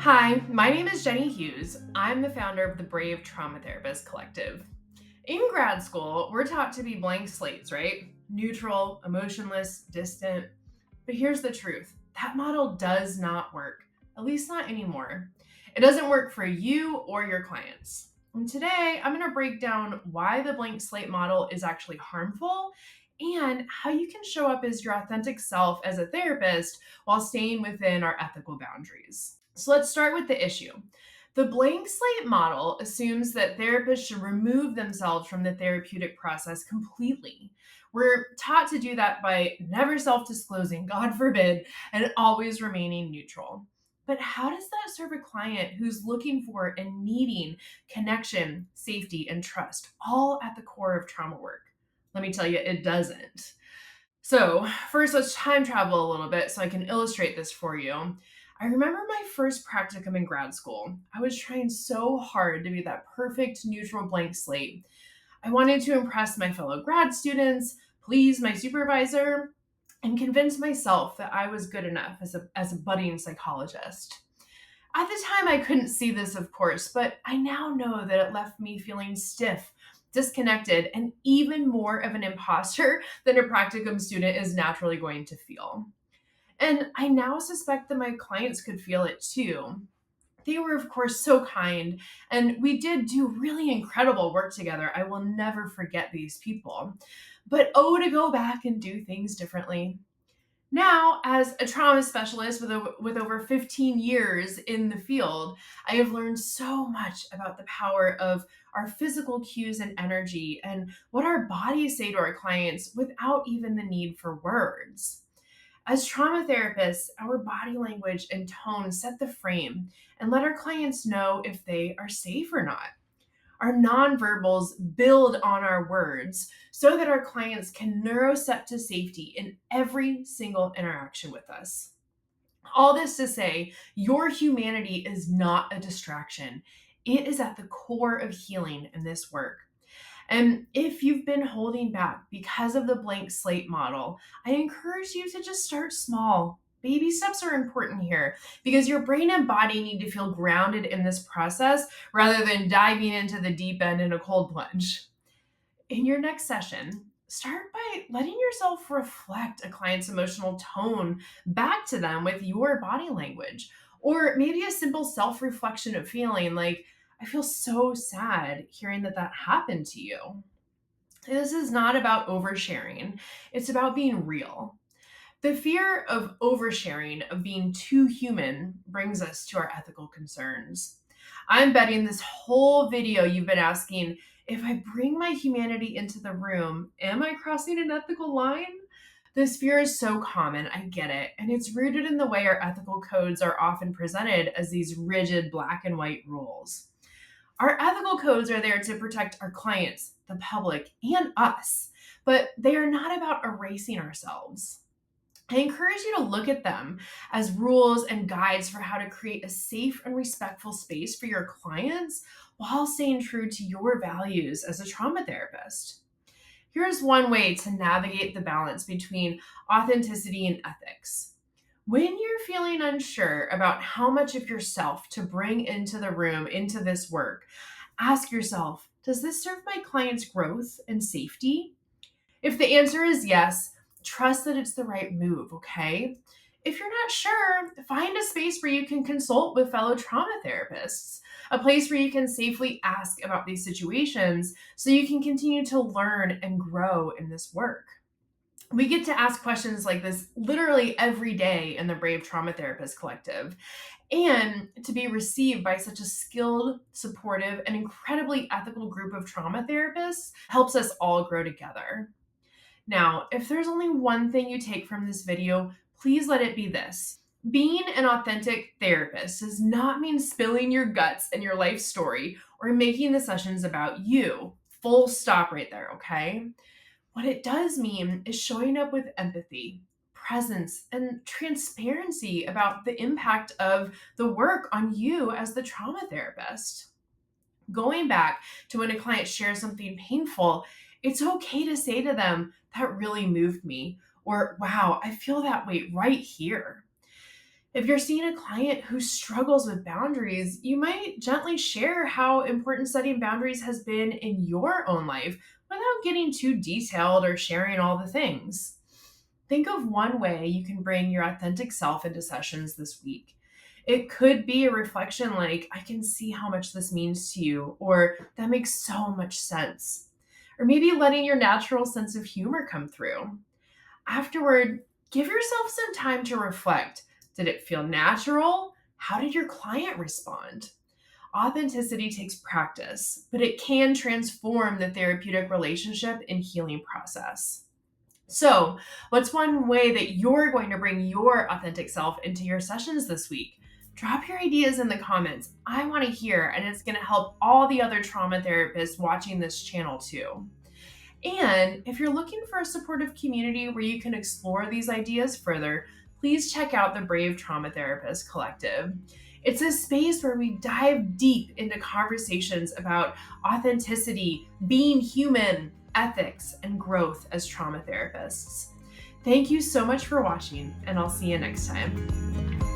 Hi, my name is Jenny Hughes. I'm the founder of the Brave Trauma Therapist Collective. In grad school, we're taught to be blank slates, right? Neutral, emotionless, distant. But here's the truth that model does not work, at least not anymore. It doesn't work for you or your clients. And today, I'm going to break down why the blank slate model is actually harmful and how you can show up as your authentic self as a therapist while staying within our ethical boundaries. So let's start with the issue. The blank slate model assumes that therapists should remove themselves from the therapeutic process completely. We're taught to do that by never self disclosing, God forbid, and always remaining neutral. But how does that serve a client who's looking for and needing connection, safety, and trust, all at the core of trauma work? Let me tell you, it doesn't. So, first, let's time travel a little bit so I can illustrate this for you. I remember my first practicum in grad school. I was trying so hard to be that perfect neutral blank slate. I wanted to impress my fellow grad students, please my supervisor, and convince myself that I was good enough as a budding psychologist. At the time, I couldn't see this, of course, but I now know that it left me feeling stiff, disconnected, and even more of an imposter than a practicum student is naturally going to feel. And I now suspect that my clients could feel it too. They were, of course, so kind, and we did do really incredible work together. I will never forget these people. But oh, to go back and do things differently. Now, as a trauma specialist with over 15 years in the field, I have learned so much about the power of our physical cues and energy and what our bodies say to our clients without even the need for words. As trauma therapists, our body language and tone set the frame and let our clients know if they are safe or not. Our nonverbals build on our words so that our clients can neuroset to safety in every single interaction with us. All this to say, your humanity is not a distraction. It is at the core of healing in this work. And if you've been holding back because of the blank slate model, I encourage you to just start small. Baby steps are important here because your brain and body need to feel grounded in this process rather than diving into the deep end in a cold plunge. In your next session, start by letting yourself reflect a client's emotional tone back to them with your body language, or maybe a simple self reflection of feeling like, I feel so sad hearing that happened to you. This is not about oversharing, it's about being real. The fear of oversharing, of being too human, brings us to our ethical concerns. I'm betting this whole video you've been asking, if I bring my humanity into the room, am I crossing an ethical line? This fear is so common, I get it, and it's rooted in the way our ethical codes are often presented as these rigid black and white rules. Our ethical codes are there to protect our clients, the public, and us, but they are not about erasing ourselves. I encourage you to look at them as rules and guides for how to create a safe and respectful space for your clients while staying true to your values as a trauma therapist. Here's one way to navigate the balance between authenticity and ethics. When you're feeling unsure about how much of yourself to bring into the room, into this work, ask yourself, does this serve my client's growth and safety? If the answer is yes, trust that it's the right move, okay? If you're not sure, find a space where you can consult with fellow trauma therapists, a place where you can safely ask about these situations so you can continue to learn and grow in this work. We get to ask questions like this literally every day in the Brave Trauma Therapist Collective. And to be received by such a skilled, supportive, and incredibly ethical group of trauma therapists helps us all grow together. Now, if there's only one thing you take from this video, please let it be this. Being an authentic therapist does not mean spilling your guts and your life story or making the sessions about you. Full stop right there, okay? What it does mean is showing up with empathy, presence, and transparency about the impact of the work on you as the trauma therapist. Going back to when a client shares something painful, it's okay to say to them, that really moved me, or wow, I feel that way right here. If you're seeing a client who struggles with boundaries, you might gently share how important setting boundaries has been in your own life without getting too detailed or sharing all the things. Think of one way you can bring your authentic self into sessions this week. It could be a reflection like, I can see how much this means to you, or that makes so much sense. Or maybe letting your natural sense of humor come through. Afterward, give yourself some time to reflect. Did it feel natural? How did your client respond? Authenticity takes practice, but it can transform the therapeutic relationship and healing process. So, what's one way that you're going to bring your authentic self into your sessions this week? Drop your ideas in the comments. I want to hear, and it's going to help all the other trauma therapists watching this channel too. And if you're looking for a supportive community where you can explore these ideas further, please check out the Brave Trauma Therapist Collective. It's a space where we dive deep into conversations about authenticity, being human, ethics, and growth as trauma therapists. Thank you so much for watching, and I'll see you next time.